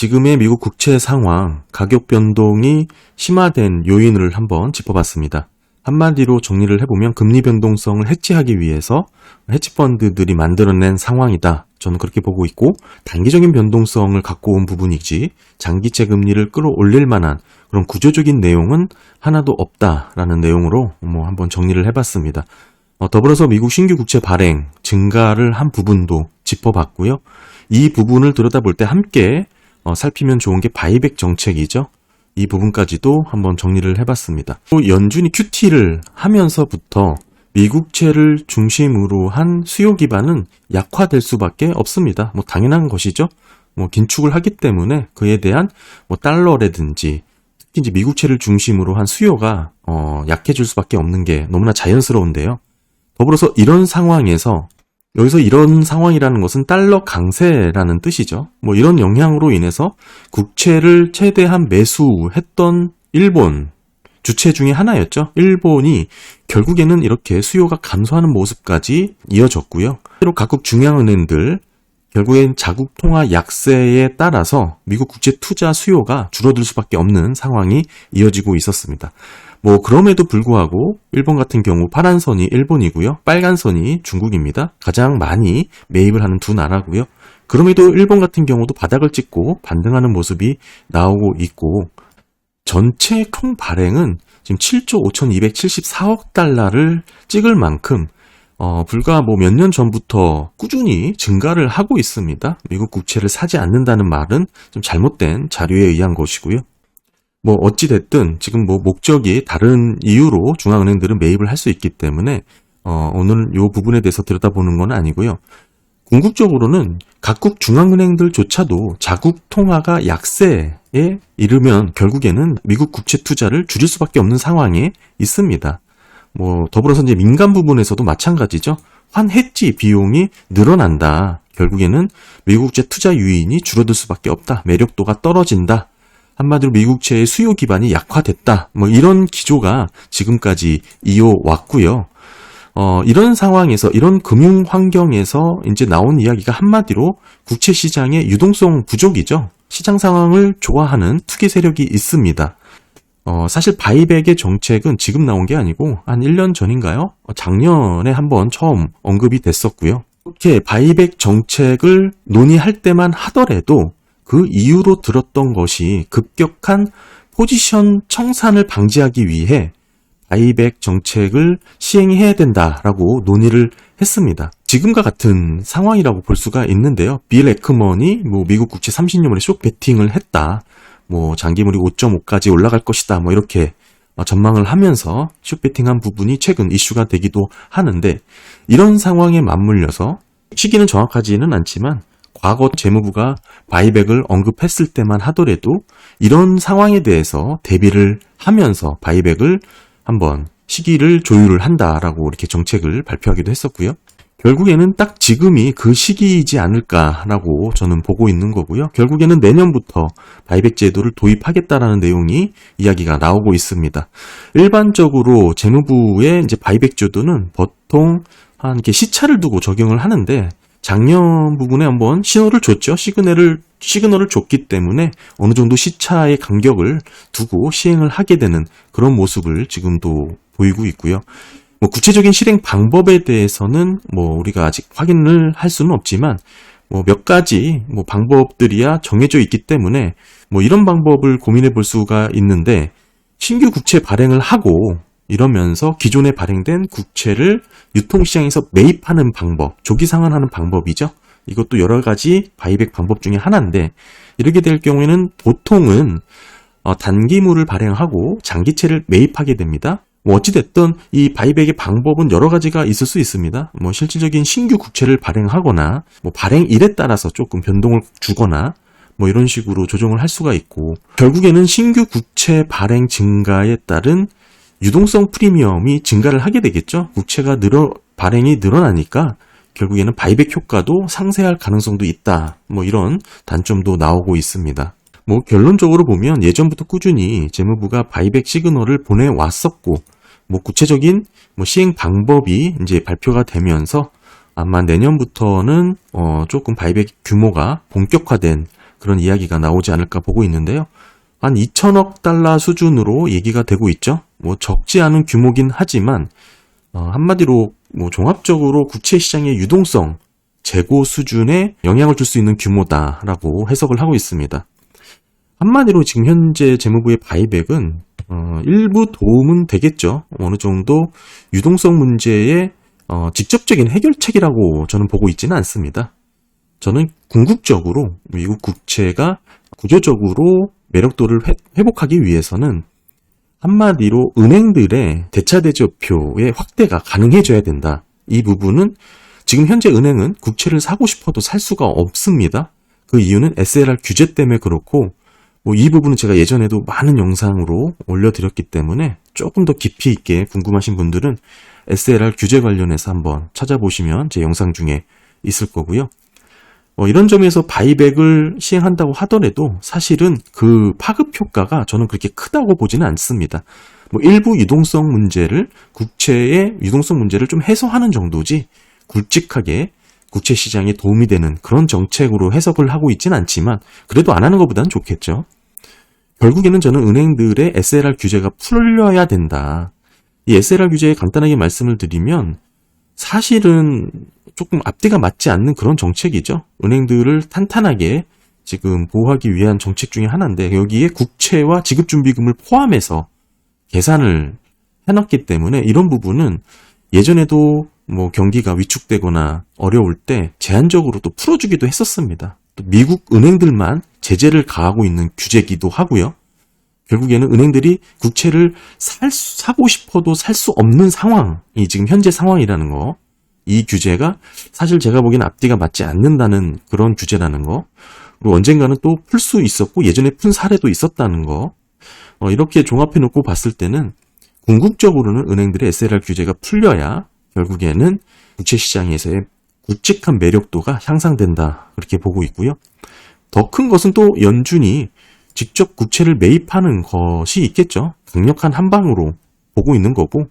지금의 미국 국채 상황, 가격 변동이 심화된 요인을 한번 짚어봤습니다. 한마디로 정리를 해보면 금리 변동성을 해치하기 위해서 헤지펀드들이 만들어낸 상황이다. 저는 그렇게 보고 있고, 단기적인 변동성을 갖고 온 부분이지 장기채 금리를 끌어올릴 만한 그런 구조적인 내용은 하나도 없다라는 내용으로 한번 정리를 해봤습니다. 더불어서 미국 신규 국채 발행 증가를 한 부분도 짚어봤고요. 이 부분을 들여다볼 때 함께 살피면 좋은 게 바이백 정책이죠. 이 부분까지도 한번 정리를 해봤습니다. 연준이 QT를 하면서부터 미국채를 중심으로 한 수요 기반은 약화될 수밖에 없습니다. 당연한 것이죠. 긴축을 하기 때문에 그에 대한 달러라든지 특히 이제 미국채를 중심으로 한 수요가 약해질 수밖에 없는 게 너무나 자연스러운데요. 더불어서 이런 상황에서 여기서 이런 상황이라는 것은 달러 강세라는 뜻이죠. 이런 영향으로 인해서 국채를 최대한 매수했던 일본 주체 중에 하나였죠. 일본이 결국에는 이렇게 수요가 감소하는 모습까지 이어졌고요. 실제로 각국 중앙은행들 결국엔 자국 통화 약세에 따라서 미국 국채 투자 수요가 줄어들 수밖에 없는 상황이 이어지고 있었습니다. 그럼에도 불구하고 일본 같은 경우 파란 선이 일본이고요. 빨간 선이 중국입니다. 가장 많이 매입을 하는 두 나라고요. 그럼에도 일본 같은 경우도 바닥을 찍고 반등하는 모습이 나오고 있고, 전체 총 발행은 지금 7조 5,274억 달러를 찍을 만큼 불과 몇 년 전부터 꾸준히 증가를 하고 있습니다. 미국 국채를 사지 않는다는 말은 좀 잘못된 자료에 의한 것이고요. 어찌됐든 지금 목적이 다른 이유로 중앙은행들은 매입을 할 수 있기 때문에 오늘 이 부분에 대해서 들여다보는 건 아니고요. 궁극적으로는 각국 중앙은행들조차도 자국 통화가 약세에 이르면 결국에는 미국 국채 투자를 줄일 수밖에 없는 상황에 있습니다. 더불어서 이제 민간 부분에서도 마찬가지죠. 환해지 비용이 늘어난다. 결국에는 미국 국채 투자 유인이 줄어들 수밖에 없다. 매력도가 떨어진다. 한마디로 미국채의 수요 기반이 약화됐다. 이런 기조가 지금까지 이어왔고요. 이런 상황에서, 이런 금융 환경에서 이제 나온 이야기가 한마디로 국채 시장의 유동성 부족이죠. 시장 상황을 좋아하는 투기 세력이 있습니다. 사실 바이백의 정책은 지금 나온 게 아니고 한 1년 전인가요? 작년에 한번 처음 언급이 됐었고요. 이렇게 바이백 정책을 논의할 때만 하더라도 그 이유로 들었던 것이 급격한 포지션 청산을 방지하기 위해 바이백 정책을 시행해야 된다라고 논의를 했습니다. 지금과 같은 상황이라고 볼 수가 있는데요. 빌 에크먼이 미국 국채 30년물에 숏 베팅을 했다. 장기물이 5.5까지 올라갈 것이다. 이렇게 전망을 하면서 숏 베팅한 부분이 최근 이슈가 되기도 하는데, 이런 상황에 맞물려서 시기는 정확하지는 않지만 과거 재무부가 바이백을 언급했을 때만 하더라도 이런 상황에 대해서 대비를 하면서 바이백을 한번 시기를 조율을 한다라고 이렇게 정책을 발표하기도 했었고요. 결국에는 딱 지금이 그 시기이지 않을까라고 저는 보고 있는 거고요. 결국에는 내년부터 바이백 제도를 도입하겠다라는 내용이 이야기가 나오고 있습니다. 일반적으로 재무부의 이제 바이백 제도는 보통 한 이렇게 시차를 두고 적용을 하는데, 작년 부분에 한번 신호를 줬죠. 시그널을 줬기 때문에 어느 정도 시차의 간격을 두고 시행을 하게 되는 그런 모습을 지금도 보이고 있고요. 구체적인 실행 방법에 대해서는 우리가 아직 확인을 할 수는 없지만 몇 가지 방법들이야 정해져 있기 때문에 이런 방법을 고민해 볼 수가 있는데, 신규 국채 발행을 하고 이러면서 기존에 발행된 국채를 유통시장에서 매입하는 방법, 조기 상환하는 방법이죠. 이것도 여러 가지 바이백 방법 중에 하나인데, 이렇게 될 경우에는 보통은 단기물을 발행하고 장기채를 매입하게 됩니다. 어찌됐든 이 바이백의 방법은 여러 가지가 있을 수 있습니다. 실질적인 신규 국채를 발행하거나 발행일에 따라서 조금 변동을 주거나 이런 식으로 조정을 할 수가 있고, 결국에는 신규 국채 발행 증가에 따른 유동성 프리미엄이 증가를 하게 되겠죠. 국채가 발행이 늘어나니까 결국에는 바이백 효과도 상쇄할 가능성도 있다. 이런 단점도 나오고 있습니다. 결론적으로 보면 예전부터 꾸준히 재무부가 바이백 시그널을 보내왔었고, 구체적인 시행 방법이 이제 발표가 되면서 아마 내년부터는 조금 바이백 규모가 본격화된 그런 이야기가 나오지 않을까 보고 있는데요. 한 2천억 달러 수준으로 얘기가 되고 있죠. 뭐 적지 않은 규모긴 하지만 한마디로 뭐 종합적으로 국채 시장의 유동성 재고 수준에 영향을 줄 수 있는 규모다라고 해석을 하고 있습니다. 한마디로 지금 현재 재무부의 바이백은 일부 도움은 되겠죠. 어느 정도 유동성 문제의 직접적인 해결책이라고 저는 보고 있지는 않습니다. 저는 궁극적으로 미국 국채가 구조적으로 매력도를 회복하기 위해서는 한마디로 은행들의 대차대조표의 확대가 가능해져야 된다. 이 부분은 지금 현재 은행은 국채를 사고 싶어도 살 수가 없습니다. 그 이유는 SLR 규제 때문에 그렇고 이 부분은 제가 예전에도 많은 영상으로 올려드렸기 때문에 조금 더 깊이 있게 궁금하신 분들은 SLR 규제 관련해서 한번 찾아보시면 제 영상 중에 있을 거고요. 이런 점에서 바이백을 시행한다고 하더라도 사실은 그 파급 효과가 저는 그렇게 크다고 보지는 않습니다. 일부 유동성 문제를 국채의 유동성 문제를 좀 해소하는 정도지 굵직하게 국채 시장에 도움이 되는 그런 정책으로 해석을 하고 있지는 않지만 그래도 안 하는 것보다는 좋겠죠. 결국에는 저는 은행들의 SLR 규제가 풀려야 된다. 이 SLR 규제에 간단하게 말씀을 드리면 사실은 조금 앞뒤가 맞지 않는 그런 정책이죠. 은행들을 탄탄하게 지금 보호하기 위한 정책 중에 하나인데 여기에 국채와 지급준비금을 포함해서 계산을 해놨기 때문에 이런 부분은 예전에도 경기가 위축되거나 어려울 때 제한적으로 또 풀어주기도 했었습니다. 또 미국 은행들만 제재를 가하고 있는 규제기도 하고요. 결국에는 은행들이 국채를 사고 싶어도 살 수 없는 상황이 지금 현재 상황이라는 거. 이 규제가 사실 제가 보기엔 앞뒤가 맞지 않는다는 그런 규제라는 거. 그리고 언젠가는 또 풀 수 있었고 예전에 푼 사례도 있었다는 거. 이렇게 종합해 놓고 봤을 때는 궁극적으로는 은행들의 SLR 규제가 풀려야 결국에는 국채 시장에서의 굵직한 매력도가 향상된다. 그렇게 보고 있고요. 더 큰 것은 또 연준이 직접 국채를 매입하는 것이 있겠죠. 강력한 한방으로 보고 있는 거고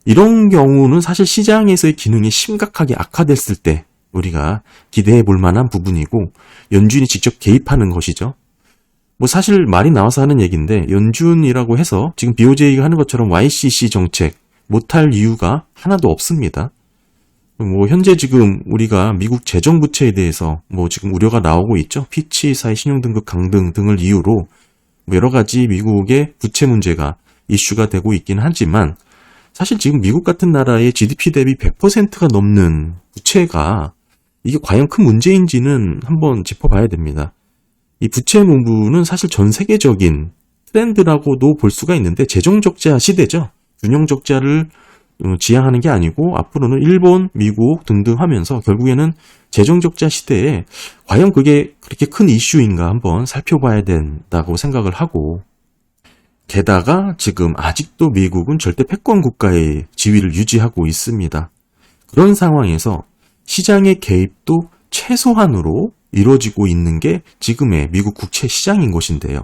이런 경우는 사실 시장에서의 기능이 심각하게 악화됐을 때 우리가 기대해 볼 만한 부분이고 연준이 직접 개입하는 것이죠. 사실 말이 나와서 하는 얘기인데 연준이라고 해서 지금 BOJ가 하는 것처럼 YCC 정책 못할 이유가 하나도 없습니다. 현재 지금 우리가 미국 재정부채에 대해서 지금 우려가 나오고 있죠. 피치사의 신용등급 강등 등을 이유로 여러 가지 미국의 부채 문제가 이슈가 되고 있긴 하지만 사실 지금 미국 같은 나라의 GDP 대비 100%가 넘는 부채가 이게 과연 큰 문제인지는 한번 짚어봐야 됩니다. 이 부채 부분은 사실 전 세계적인 트렌드라고도 볼 수가 있는데 재정적자 시대죠. 균형적자를 지향하는 게 아니고 앞으로는 일본, 미국 등등 하면서 결국에는 재정적자 시대에 과연 그게 그렇게 큰 이슈인가 한번 살펴봐야 된다고 생각을 하고 게다가 지금 아직도 미국은 절대 패권 국가의 지위를 유지하고 있습니다. 그런 상황에서 시장의 개입도 최소한으로 이루어지고 있는 게 지금의 미국 국채 시장인 것인데요.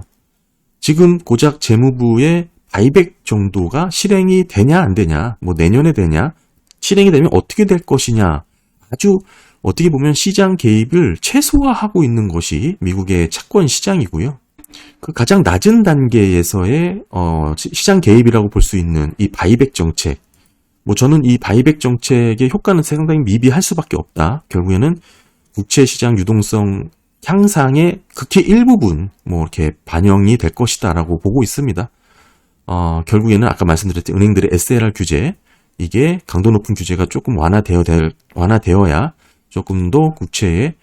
지금 고작 재무부의 바이백 정도가 실행이 되냐 안 되냐, 내년에 되냐, 실행이 되면 어떻게 될 것이냐, 아주 어떻게 보면 시장 개입을 최소화하고 있는 것이 미국의 채권 시장이고요. 그 가장 낮은 단계에서의 시장 개입이라고 볼 수 있는 이 바이백 정책, 저는 이 바이백 정책의 효과는 상당히 미비할 수밖에 없다. 결국에는 국채 시장 유동성 향상의 극히 일부분 이렇게 반영이 될 것이다라고 보고 있습니다. 결국에는 아까 말씀드렸듯이 은행들의 SLR 규제, 이게 강도 높은 규제가 조금 완화되어야 조금 더 국채의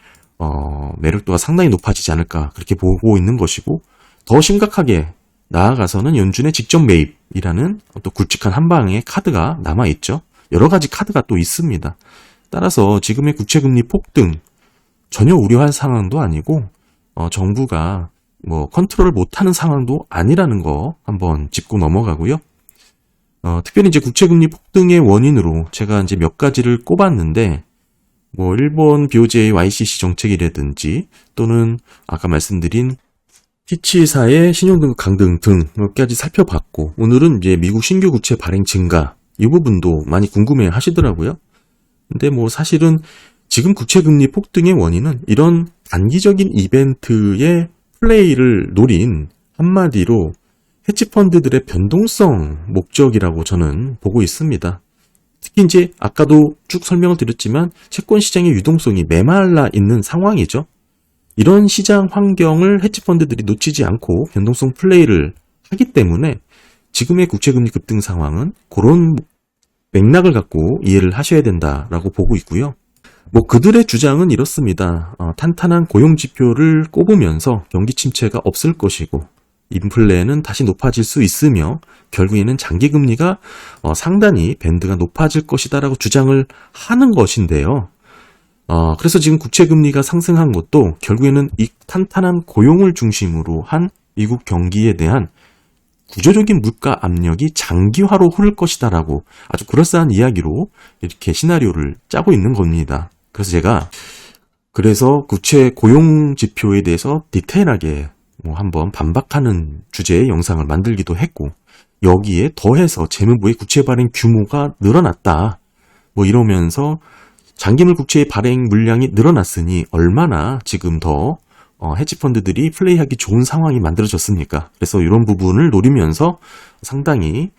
매력도가 상당히 높아지지 않을까 그렇게 보고 있는 것이고 더 심각하게 나아가서는 연준의 직접 매입이라는 또 굵직한 한 방의 카드가 남아있죠. 여러 가지 카드가 또 있습니다. 따라서 지금의 국채금리 폭등 전혀 우려할 상황도 아니고 정부가 컨트롤을 못하는 상황도 아니라는 거 한번 짚고 넘어가고요. 특별히 이제 국채금리 폭등의 원인으로 제가 이제 몇 가지를 꼽았는데 일본 BOJ YCC 정책이라든지 또는 아까 말씀드린 피치사의 신용등급 강등 등 몇 가지 살펴봤고 오늘은 이제 미국 신규 국채 발행 증가 이 부분도 많이 궁금해 하시더라고요. 근데 사실은 지금 국채금리 폭등의 원인은 이런 단기적인 이벤트의 플레이를 노린 한마디로 헤지펀드들의 변동성 목적이라고 저는 보고 있습니다. 특히 이제 아까도 쭉 설명을 드렸지만 채권 시장의 유동성이 메말라 있는 상황이죠. 이런 시장 환경을 헤지펀드들이 놓치지 않고 변동성 플레이를 하기 때문에 지금의 국채금리 급등 상황은 그런 맥락을 갖고 이해를 하셔야 된다라고 보고 있고요. 그들의 주장은 이렇습니다. 탄탄한 고용지표를 꼽으면서 경기 침체가 없을 것이고 인플레는 다시 높아질 수 있으며 결국에는 장기금리가 상단히 밴드가 높아질 것이다라고 주장을 하는 것인데요. 그래서 지금 국채금리가 상승한 것도 결국에는 이 탄탄한 고용을 중심으로 한 미국 경기에 대한 구조적인 물가 압력이 장기화로 흐를 것이다라고 아주 그럴싸한 이야기로 이렇게 시나리오를 짜고 있는 겁니다. 그래서 제가 국채 고용 지표에 대해서 디테일하게 한번 반박하는 주제의 영상을 만들기도 했고, 여기에 더해서 재무부의 국채 발행 규모가 늘어났다 이러면서 장기물 국채의 발행 물량이 늘어났으니 얼마나 지금 더 헤지펀드들이 플레이하기 좋은 상황이 만들어졌습니까? 그래서 이런 부분을 노리면서 상당히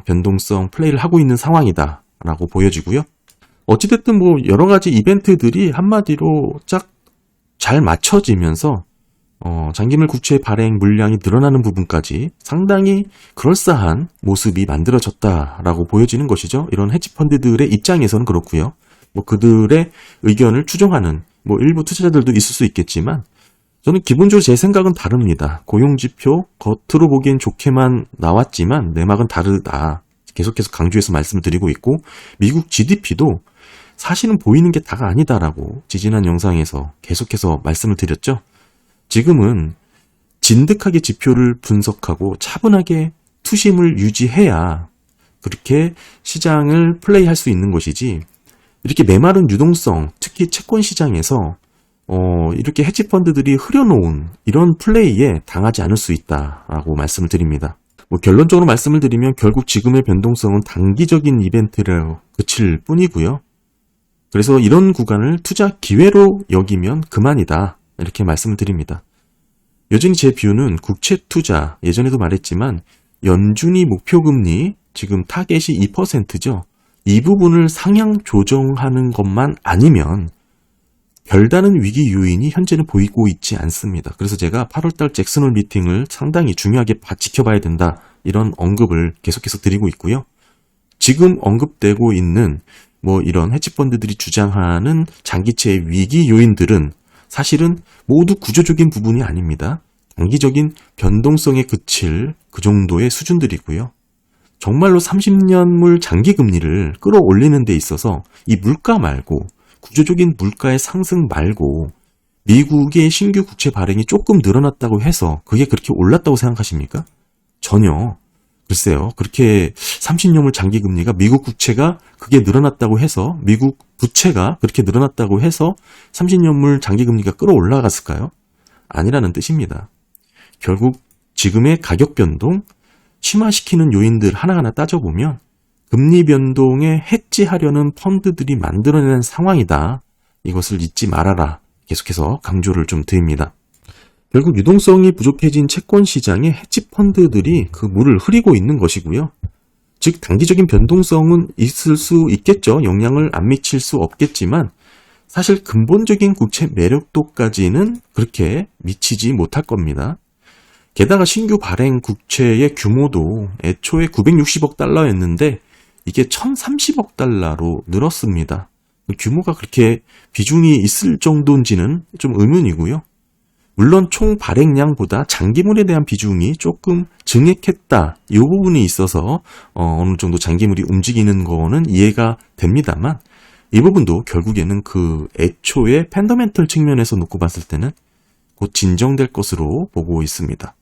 변동성 플레이를 하고 있는 상황이다 라고 보여지고요. 어찌됐든 여러 가지 이벤트들이 한마디로 쫙 잘 맞춰지면서 장기물 국채 발행 물량이 늘어나는 부분까지 상당히 그럴싸한 모습이 만들어졌다라고 보여지는 것이죠. 이런 헤지펀드들의 입장에서는 그렇고요. 그들의 의견을 추종하는 일부 투자자들도 있을 수 있겠지만 저는 기본적으로 제 생각은 다릅니다. 고용지표 겉으로 보기엔 좋게만 나왔지만 내막은 다르다. 계속해서 강조해서 말씀을 드리고 있고, 미국 GDP도 사실은 보이는 게 다가 아니다라고 지지난 영상에서 계속해서 말씀을 드렸죠. 지금은 진득하게 지표를 분석하고 차분하게 투심을 유지해야 그렇게 시장을 플레이할 수 있는 것이지, 이렇게 메마른 유동성, 특히 채권 시장에서 이렇게 헤지펀드들이 흐려놓은 이런 플레이에 당하지 않을 수 있다라고 말씀을 드립니다. 결론적으로 말씀을 드리면 결국 지금의 변동성은 단기적인 이벤트로 그칠 뿐이고요. 그래서 이런 구간을 투자 기회로 여기면 그만이다, 이렇게 말씀을 드립니다. 여전히 제 뷰는 국채 투자, 예전에도 말했지만 연준이 목표금리 지금 타겟이 2%죠. 이 부분을 상향 조정하는 것만 아니면 별다른 위기 요인이 현재는 보이고 있지 않습니다. 그래서 제가 8월달 잭슨홀 미팅을 상당히 중요하게 지켜봐야 된다, 이런 언급을 계속해서 드리고 있고요. 지금 언급되고 있는 이런 헤지펀드들이 주장하는 장기채의 위기 요인들은 사실은 모두 구조적인 부분이 아닙니다. 단기적인 변동성에 그칠 그 정도의 수준들이고요. 정말로 30년물 장기금리를 끌어올리는 데 있어서 이 물가 말고, 구조적인 물가의 상승 말고 미국의 신규 국채 발행이 조금 늘어났다고 해서 그게 그렇게 올랐다고 생각하십니까? 전혀. 글쎄요. 그렇게 30년물 장기금리가 미국 국채가 그게 늘어났다고 해서, 미국 부채가 그렇게 늘어났다고 해서 30년물 장기금리가 끌어올라갔을까요? 아니라는 뜻입니다. 결국 지금의 가격 변동, 심화시키는 요인들 하나하나 따져보면 금리 변동에 해지하려는 펀드들이 만들어낸 상황이다. 이것을 잊지 말아라. 계속해서 강조를 좀 드립니다. 결국 유동성이 부족해진 채권 시장에 헤지펀드들이 그 물을 흐리고 있는 것이고요. 즉 단기적인 변동성은 있을 수 있겠죠. 영향을 안 미칠 수 없겠지만 사실 근본적인 국채 매력도까지는 그렇게 미치지 못할 겁니다. 게다가 신규 발행 국채의 규모도 애초에 960억 달러였는데 이게 1030억 달러로 늘었습니다. 규모가 그렇게 비중이 있을 정도인지는 좀 의문이고요. 물론 총 발행량보다 장기물에 대한 비중이 조금 증액했다, 이 부분이 있어서 어느 정도 장기물이 움직이는 거는 이해가 됩니다만, 이 부분도 결국에는 그 애초의 펀더멘털 측면에서 놓고 봤을 때는 곧 진정될 것으로 보고 있습니다.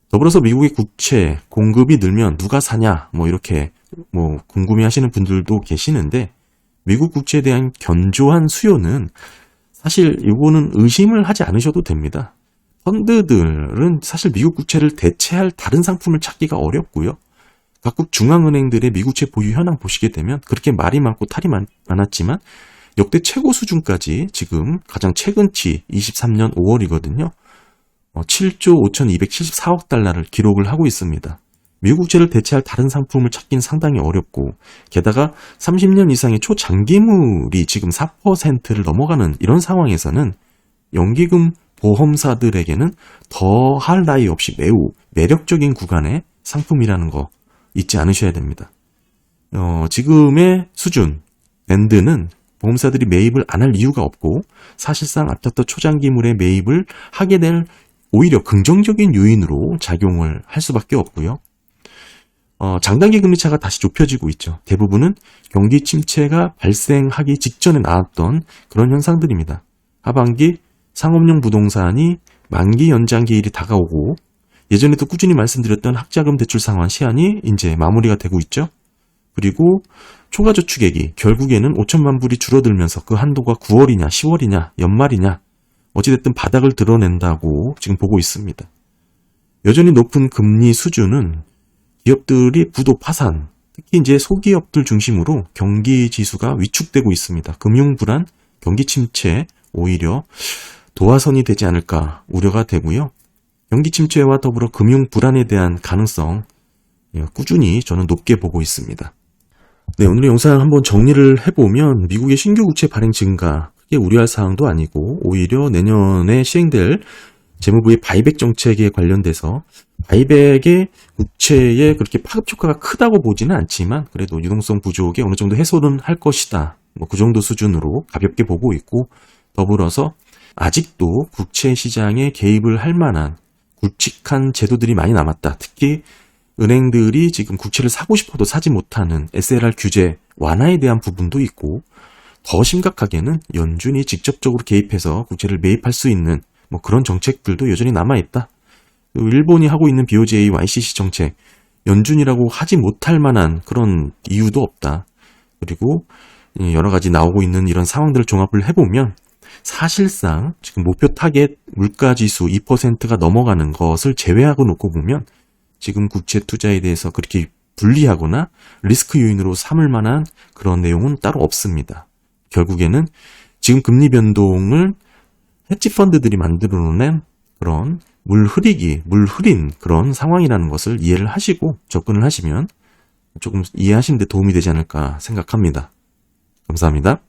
더불어서 미국의 국채 공급이 늘면 누가 사냐 이렇게 궁금해하시는 분들도 계시는데, 미국 국채에 대한 견조한 수요는 사실 이거는 의심을 하지 않으셔도 됩니다. 펀드들은 사실 미국 국채를 대체할 다른 상품을 찾기가 어렵고요. 각국 중앙은행들의 미국채 보유 현황 보시게 되면 그렇게 말이 많고 탈이 많았지만 역대 최고 수준까지 지금 가장 최근치 23년 5월이거든요. 7조 5,274억 달러를 기록을 하고 있습니다. 미국제를 대체할 다른 상품을 찾긴 상당히 어렵고, 게다가 30년 이상의 초장기물이 지금 4%를 넘어가는 이런 상황에서는 연기금 보험사들에게는 더 할 나위 없이 매우 매력적인 구간의 상품이라는 거 잊지 않으셔야 됩니다. 지금의 수준, 밴드는 보험사들이 매입을 안 할 이유가 없고, 사실상 앞섰던 초장기물의 매입을 하게 될 오히려 긍정적인 요인으로 작용을 할 수밖에 없고요. 장단기 금리차가 다시 좁혀지고 있죠. 대부분은 경기 침체가 발생하기 직전에 나왔던 그런 현상들입니다. 하반기 상업용 부동산이 만기 연장 기일이 다가오고, 예전에도 꾸준히 말씀드렸던 학자금 대출 상환 시한이 이제 마무리가 되고 있죠. 그리고 초과저축액이 결국에는 5천만 불이 줄어들면서 그 한도가 9월이냐 10월이냐 연말이냐 어찌됐든 바닥을 드러낸다고 지금 보고 있습니다. 여전히 높은 금리 수준은 기업들이 부도 파산, 특히 이제 소기업들 중심으로 경기 지수가 위축되고 있습니다. 금융 불안, 경기 침체 오히려 도화선이 되지 않을까 우려가 되고요. 경기 침체와 더불어 금융 불안에 대한 가능성 꾸준히 저는 높게 보고 있습니다. 네, 오늘의 영상 한번 정리를 해보면 미국의 신규 국채 발행 증가 크게 우려할 사항도 아니고, 오히려 내년에 시행될 재무부의 바이백 정책에 관련돼서 바이백의 국채에 그렇게 파급 효과가 크다고 보지는 않지만 그래도 유동성 부족에 어느 정도 해소는 할 것이다. 그 정도 수준으로 가볍게 보고 있고, 더불어서 아직도 국채 시장에 개입을 할 만한 굵직한 제도들이 많이 남았다. 특히 은행들이 지금 국채를 사고 싶어도 사지 못하는 SLR 규제 완화에 대한 부분도 있고, 더 심각하게는 연준이 직접적으로 개입해서 국채를 매입할 수 있는 그런 정책들도 여전히 남아있다. 일본이 하고 있는 BOJ, YCC 정책, 연준이라고 하지 못할 만한 그런 이유도 없다. 그리고 여러 가지 나오고 있는 이런 상황들을 종합을 해보면 사실상 지금 목표 타겟 물가지수 2%가 넘어가는 것을 제외하고 놓고 보면 지금 국채 투자에 대해서 그렇게 불리하거나 리스크 요인으로 삼을 만한 그런 내용은 따로 없습니다. 결국에는 지금 금리 변동을 헤지 펀드들이 만들어낸 그런 물 흐린 그런 상황이라는 것을 이해를 하시고 접근을 하시면 조금 이해하시는 데 도움이 되지 않을까 생각합니다. 감사합니다.